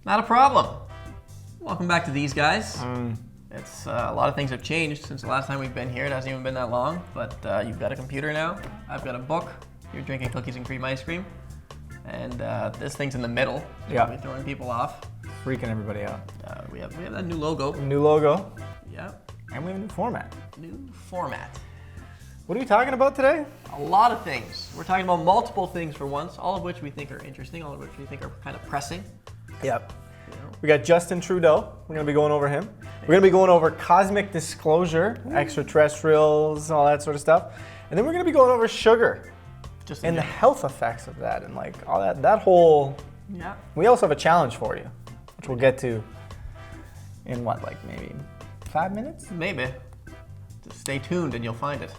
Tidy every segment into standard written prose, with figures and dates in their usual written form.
Not a problem. Welcome back to these guys. It's a lot of things have changed since the last time we've been here. It hasn't even been that long, but you've got a computer now. I've got a book. You're drinking cookies and cream ice cream. And this thing's in the middle. Yeah. We're throwing people off. Freaking everybody out. We have that new logo. New logo. Yeah. And we have a new format. New format. What are we talking about today? A lot of things. We're talking about multiple things for once, all of which we think are interesting, all of which we think are kind of pressing. Yep. You know? We got Justin Trudeau. We're going to be going over him. We're going to be going over cosmic disclosure, extraterrestrials, all that sort of stuff. And then we're going to be going over sugar and the health effects of that and like all that whole... Yeah. We also have a challenge for you, which we'll get to in what, like maybe 5 minutes? Maybe. Just stay tuned and you'll find it.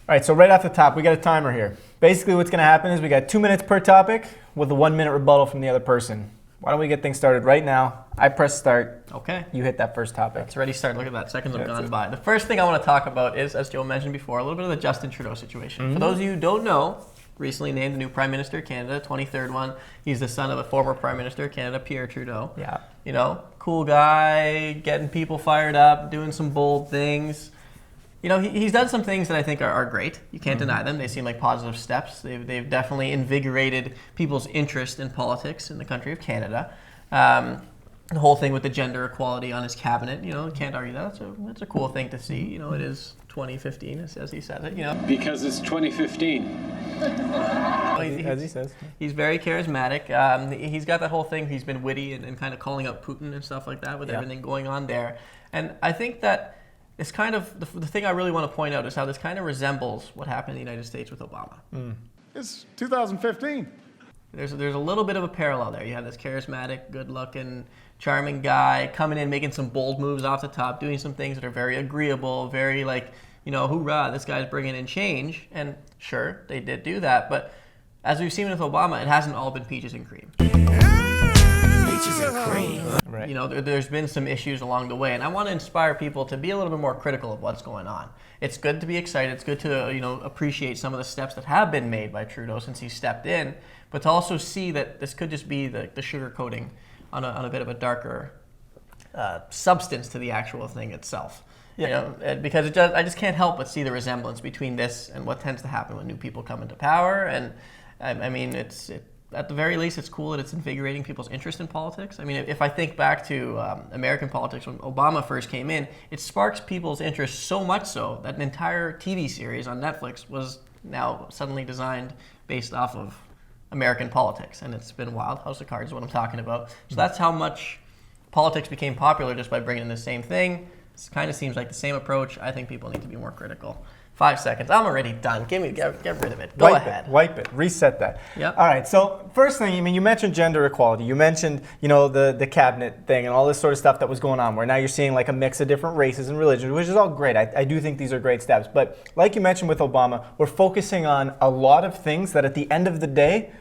All right, so right off the top, we got a timer here. Basically what's gonna happen is we got 2 minutes per topic with a 1 minute rebuttal from the other person. Why don't we get things started right now? I press start. Okay. You hit that first topic. It's already started. Look at that. Seconds have gone by. The first thing I want to talk about is, as Joe mentioned before, a little bit of the Justin Trudeau situation. For those of you who don't know, recently named the new Prime Minister of Canada, 23rd one. He's the son of a former Prime Minister of Canada, Pierre Trudeau. Yeah. You know, cool guy, getting people fired up, doing some bold things. You know, he's done some things that I think are great. You can't deny them. They seem like positive steps. They've definitely invigorated people's interest in politics in the country of Canada. The whole thing with the gender equality on his cabinet, you know, can't argue that. That's a cool thing to see. You know, it is 2015, as he says it, you know. Because it's 2015. As he says. He's very charismatic. He's got that whole thing. He's been witty and kind of calling out Putin and stuff like that with everything going on there. And I think that it's kind of, the thing I really want to point out is how this kind of resembles what happened in the United States with Obama. It's 2015. There's a little bit of a parallel there. You have this charismatic, good-looking, charming guy coming in, making some bold moves off the top, doing some things that are very agreeable, very like, you know, hoorah, this guy's bringing in change. And sure, they did do that, but as we've seen with Obama, it hasn't all been peaches and cream. Peaches and cream. Right. You know, there's been some issues along the way, and I want to inspire people to be a little bit more critical of what's going on. It's good to be excited. It's good to, you know, appreciate some of the steps that have been made by Trudeau since he stepped in, but to also see that this could just be the sugar coating on a bit of a darker substance to the actual thing itself. Yeah. You know, because I just can't help but see the resemblance between this and what tends to happen when new people come into power. And I mean, at the very least, it's cool that it's invigorating people's interest in politics. I mean, if I think back to American politics when Obama first came in, it sparks people's interest so much so that an entire TV series on Netflix was now suddenly designed based off of American politics. And it's been wild. House of Cards is what I'm talking about. So that's how much politics became popular just by bringing in the same thing. It kind of seems like the same approach. I think people need to be more critical. 5 seconds. I'm already done. Get rid of it. Go ahead. Wipe it. Reset that. Yep. All right. So first thing, I mean, you mentioned gender equality. You mentioned, you know, the cabinet thing and all this sort of stuff that was going on. Where now you're seeing like a mix of different races and religions, which is all great. I do think these are great steps. But like you mentioned with Obama, we're focusing on a lot of things that at the end of the day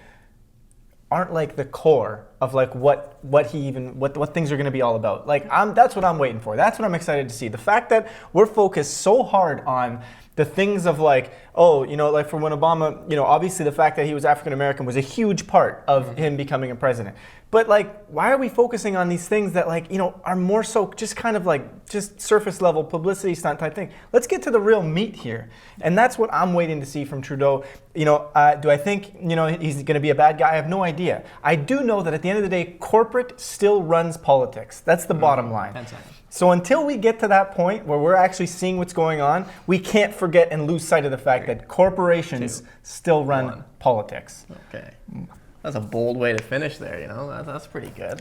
aren't like the core of like what things are going to be all about. Like that's what I'm waiting for. That's what I'm excited to see. The fact that we're focused so hard on the things of like, oh, you know, like for when Obama, you know, obviously the fact that he was African American was a huge part of him becoming a president. But like, why are we focusing on these things that like, you know, are more so just kind of like just surface level publicity stunt type thing? Let's get to the real meat here. And that's what I'm waiting to see from Trudeau. You know, do I think, you know, he's going to be a bad guy? I have no idea. I do know that at the end of the day, corporate still runs politics. That's the bottom line. So until we get to that point where we're actually seeing what's going on, we can't forget and lose sight of the fact that corporations still run politics. Okay. That's a bold way to finish there, you know? That's pretty good.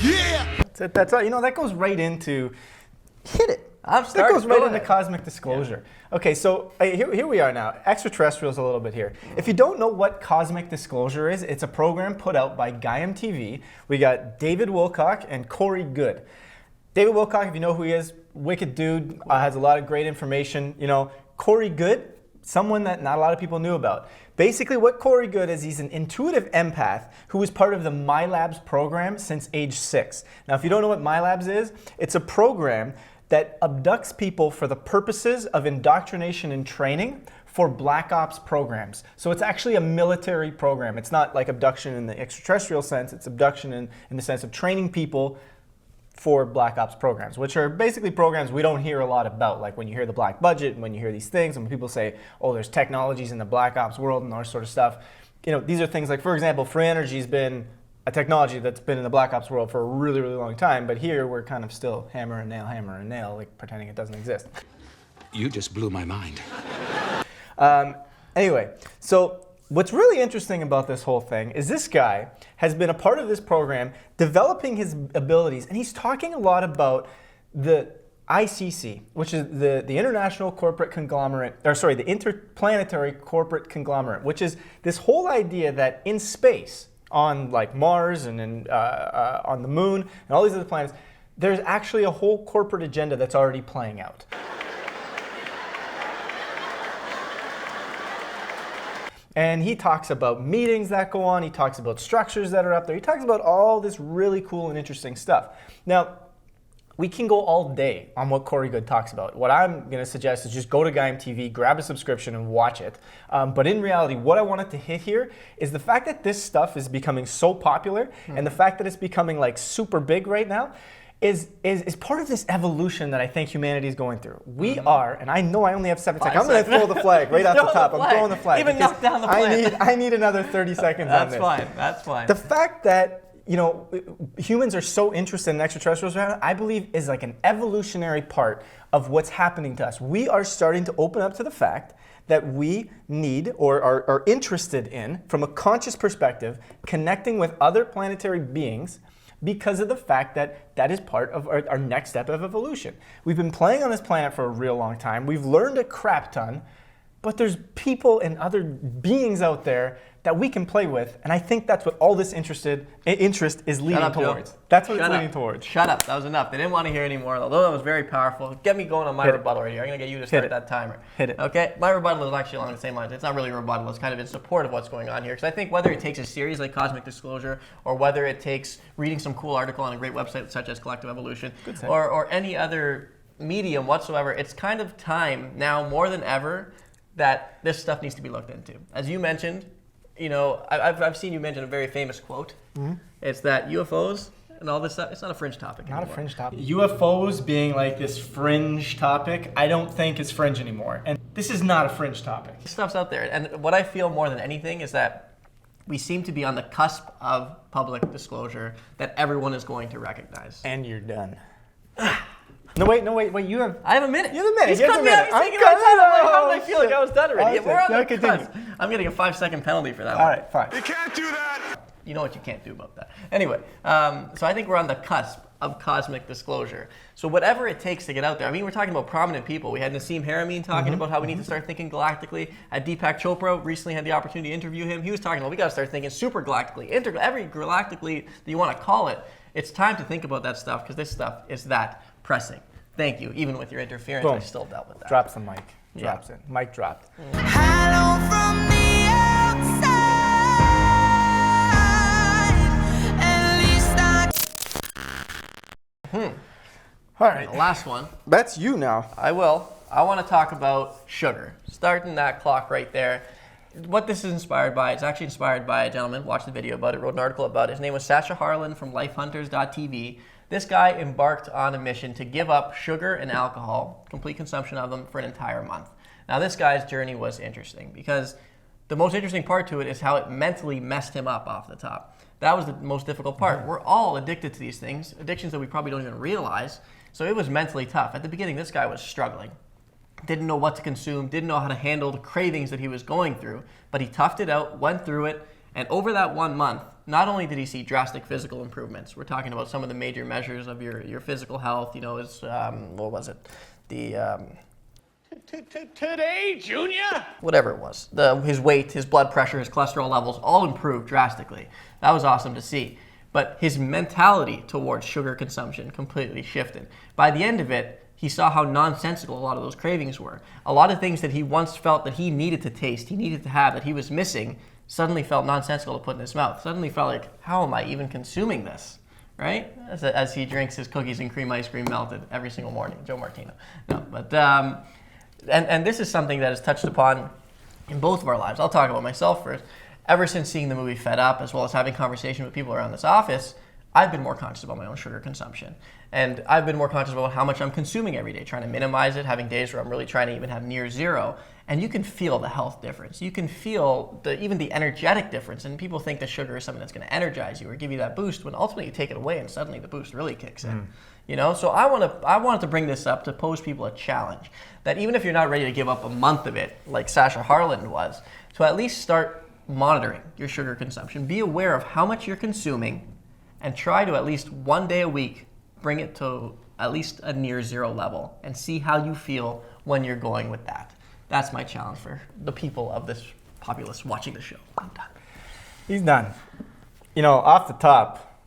Yeah! That's all. You know, that goes right into... Hit it. That goes right into cosmic disclosure. Yeah. Okay, so here we are now. Extraterrestrials a little bit here. If you don't know what cosmic disclosure is, it's a program put out by Gaia TV. We got David Wilcock and Corey Good. David Wilcock, if you know who he is, wicked dude, has a lot of great information. You know, Corey Good, someone that not a lot of people knew about. Basically, what Corey Good is, he's an intuitive empath who was part of the MyLabs program since age 6. Now, if you don't know what MyLabs is, it's a program that abducts people for the purposes of indoctrination and training for Black Ops programs. So it's actually a military program. It's not like abduction in the extraterrestrial sense, it's abduction in the sense of training people for Black Ops programs, which are basically programs we don't hear a lot about, like when you hear the black budget and when you hear these things and when people say, oh, there's technologies in the Black Ops world and all this sort of stuff. You know, these are things like, for example, free energy's been a technology that's been in the Black Ops world for a really, really long time, but here we're kind of still hammer and nail, like pretending it doesn't exist. You just blew my mind. Anyway, so what's really interesting about this whole thing is this guy has been a part of this program, developing his abilities, and he's talking a lot about the ICC, which is the International Corporate Conglomerate, or sorry, the Interplanetary Corporate Conglomerate, which is this whole idea that in space, on like Mars and on the moon and all these other planets, there's actually a whole corporate agenda that's already playing out. And he talks about meetings that go on, he talks about structures that are up there, he talks about all this really cool and interesting stuff. Now, we can go all day on what Corey Good talks about. What I'm going to suggest is just go to Gaia TV, grab a subscription and watch it. But in reality, what I wanted to hit here is the fact that this stuff is becoming so popular and the fact that it's becoming like super big right now is part of this evolution that I think humanity is going through. We are, and I know I only have 7 seconds. I'm going to throw the flag right off the top. I'm throwing the flag. Even knock down the flag. I need another 30 seconds on this. That's fine. That's fine. The fact that humans are so interested in extraterrestrials right now, I believe is like an evolutionary part of what's happening to us. We are starting to open up to the fact that we need or are interested in, from a conscious perspective, connecting with other planetary beings because of the fact that that is part of our next step of evolution. We've been playing on this planet for a real long time. We've learned a crap ton, but there's people and other beings out there that we can play with, and I think that's what all this interest is leading towards. Joe. That's what it's leading towards. Shut up. That was enough. They didn't want to hear any more, although that was very powerful. Get me going on my rebuttal right here. I'm going to get you to start that timer. Hit it. Okay? My rebuttal is actually along the same lines. It's not really a rebuttal. It's kind of in support of what's going on here. Because I think whether it takes a series like Cosmic Disclosure or whether it takes reading some cool article on a great website such as Collective Evolution or any other medium whatsoever, it's kind of time now more than ever that this stuff needs to be looked into. As you mentioned, I've seen you mention a very famous quote. Mm-hmm. It's that UFOs and all this stuff, it's not a fringe topic anymore. Not a fringe topic. UFOs being like this fringe topic, I don't think is fringe anymore. And this is not a fringe topic. This stuff's out there. And what I feel more than anything is that we seem to be on the cusp of public disclosure that everyone is going to recognize. And you're done. No, wait, you have... I have a minute. You have a minute. He's cut me out. He's taking my time. I'm like, how did I feel like I was done already? We're on the cusp. I'm getting a 5-second penalty for that one. All right, fine. You can't do that. You know what you can't do about that. Anyway, so I think we're on the cusp of cosmic disclosure. So whatever it takes to get out there. I mean, we're talking about prominent people. We had Nassim Haramein talking about how we need to start thinking galactically. Deepak Chopra recently had the opportunity to interview him. He was talking about we got to start thinking super galactically, every galactically that you want to call it. It's time to think about that stuff because this stuff is that pressing. Thank you. Even with your interference, Boom. I still dealt with that. Drops the mic. Drops it. Mic dropped. Hello from the outside. At least All right. The last one. That's you now. I will. I want to talk about sugar. Starting that clock right there. What this is inspired by, it's actually inspired by a gentleman, watched the video about it, wrote an article about it. His name was Sasha Harlan from lifehunters.tv. This guy embarked on a mission to give up sugar and alcohol, complete consumption of them, for an entire month. Now, this guy's journey was interesting because the most interesting part to it is how it mentally messed him up off the top. That was the most difficult part. We're all addicted to these things, addictions that we probably don't even realize. So it was mentally tough. At the beginning, this guy was struggling. Didn't know what to consume, didn't know how to handle the cravings that he was going through, but he toughed it out, went through it, and over that 1 month, not only did he see drastic physical improvements, we're talking about some of the major measures of your physical health, is, what was it? Today, Junior? Whatever it was. His weight, his blood pressure, his cholesterol levels all improved drastically. That was awesome to see. But his mentality towards sugar consumption completely shifted. By the end of it, he saw how nonsensical a lot of those cravings were. A lot of things that he once felt that he needed to taste, he needed to have, that he was missing, suddenly felt nonsensical to put in his mouth. Suddenly felt like, how am I even consuming this? Right? As he drinks his cookies and cream ice cream melted every single morning. Joe Martino. No, but, and this is something that is touched upon in both of our lives. I'll talk about myself first. Ever since seeing the movie Fed Up, as well as having conversation with people around this office, I've been more conscious about my own sugar consumption. And I've been more conscious about how much I'm consuming every day, trying to minimize it, having days where I'm really trying to even have near zero. And you can feel the health difference. You can feel even the energetic difference. And people think that sugar is something that's going to energize you or give you that boost, when ultimately you take it away and suddenly the boost really kicks in. You know, so I wanted to bring this up to pose people a challenge. That even if you're not ready to give up a month of it, like Sasha Harland was, to at least start monitoring your sugar consumption. Be aware of how much you're consuming, and try to at least one day a week bring it to at least a near zero level and see how you feel when you're going with that. That's my challenge for the people of this populace watching the show. I'm done. He's done. You know, off the top,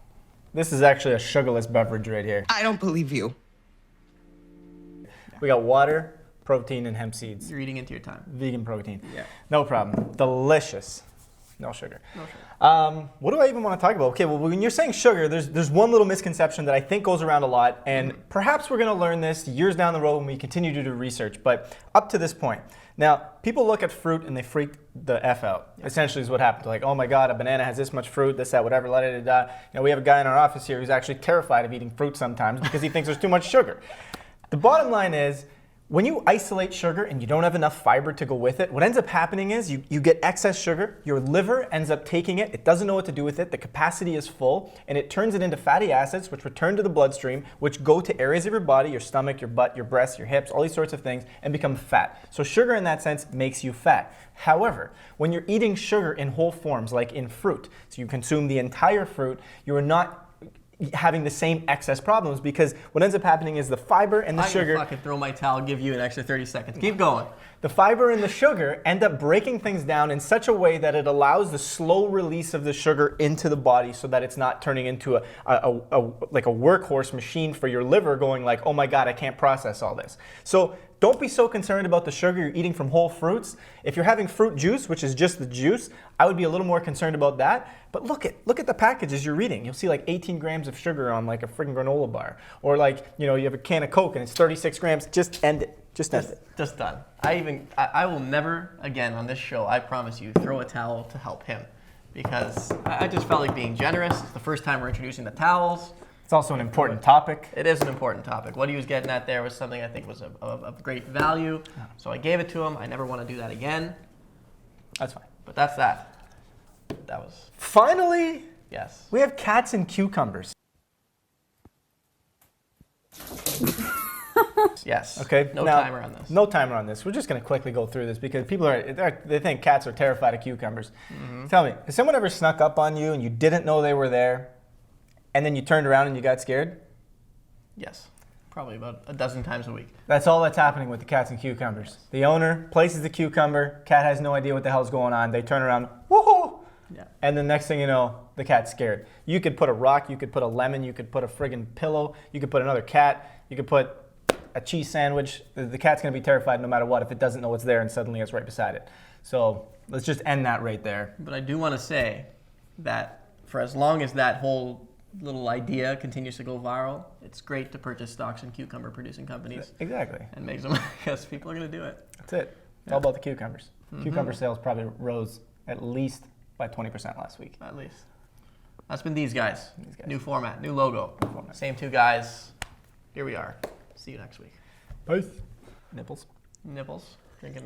this is actually a sugarless beverage right here. I don't believe you. We got water, protein, and hemp seeds. You're eating into your time. Vegan protein. Yeah. No problem. Delicious. No sugar. No sugar. What do I even want to talk about? Okay, well, when you're saying sugar, there's one little misconception that I think goes around a lot, and perhaps we're going to learn this years down the road when we continue to do research, but up to this point. Now, people look at fruit and they freak the F out, essentially is what happened. Like, oh my God, a banana has this much fruit, this, that, whatever, la da da da. You know, we have a guy in our office here who's actually terrified of eating fruit sometimes because he thinks there's too much sugar. The bottom line is, when you isolate sugar and you don't have enough fiber to go with it, what ends up happening is you get excess sugar, your liver ends up taking it, it doesn't know what to do with it, the capacity is full, and it turns it into fatty acids, which return to the bloodstream, which go to areas of your body, your stomach, your butt, your breasts, your hips, all these sorts of things, and become fat. So sugar in that sense makes you fat. However, when you're eating sugar in whole forms, like in fruit, so you consume the entire fruit, you are not having the same excess problems, because what ends up happening is the fiber and the sugar. I can fucking throw my towel, give you an extra 30 seconds. Keep going. The fiber and the sugar end up breaking things down in such a way that it allows the slow release of the sugar into the body, so that it's not turning into like a workhorse machine for your liver going like, oh my God, I can't process all this. So don't be so concerned about the sugar you're eating from whole fruits. If you're having fruit juice, which is just the juice, I would be a little more concerned about that. But look at the packages you're reading. You'll see like 18 grams of sugar on like a freaking granola bar. Or like, you know, you have a can of Coke and it's 36 grams. Just end it. Just end it. Just done. I will never again on this show, I promise you, throw a towel to help him. Because I just felt like being generous. It's the first time we're introducing the towels. It's also an important topic. It is an important topic. What he was getting at there was something I think was of great value. So I gave it to him. I never want to do that again. That's fine. But that's that. That was, Finally, yes. we have cats and cucumbers. Yes. Okay. No now, timer on this. No timer on this. We're just going to quickly go through this because people they think cats are terrified of cucumbers. Tell me, has someone ever snuck up on you and you didn't know they were there, and then you turned around and you got scared? Yes. Probably about a dozen times a week. That's all that's happening with the cats and cucumbers. The owner places the cucumber, cat has no idea what the hell's going on. They turn around, woohoo! Yeah. And the next thing you know, the cat's scared. You could put a rock, you could put a lemon, you could put a friggin' pillow, you could put another cat, you could put a cheese sandwich. The cat's gonna be terrified no matter what if it doesn't know what's there and suddenly it's right beside it. So let's just end that right there. But I do want to say that for as long as that whole little idea continues to go viral, it's great to purchase stocks in cucumber producing companies Exactly. and make some, because people are going to do it. That's it. It's all about the cucumbers. Cucumber sales probably rose at least by 20% last week. At least. That's been these guys. These guys. New format, new logo. format. Same two guys. Here we are. See you next week. Peace. Nipples. Nibbles, drinking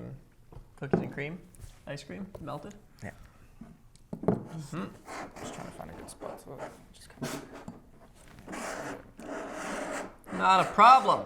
cookies and cream, ice cream, melted. Yeah. Just trying to find a good spot. So just Not a problem.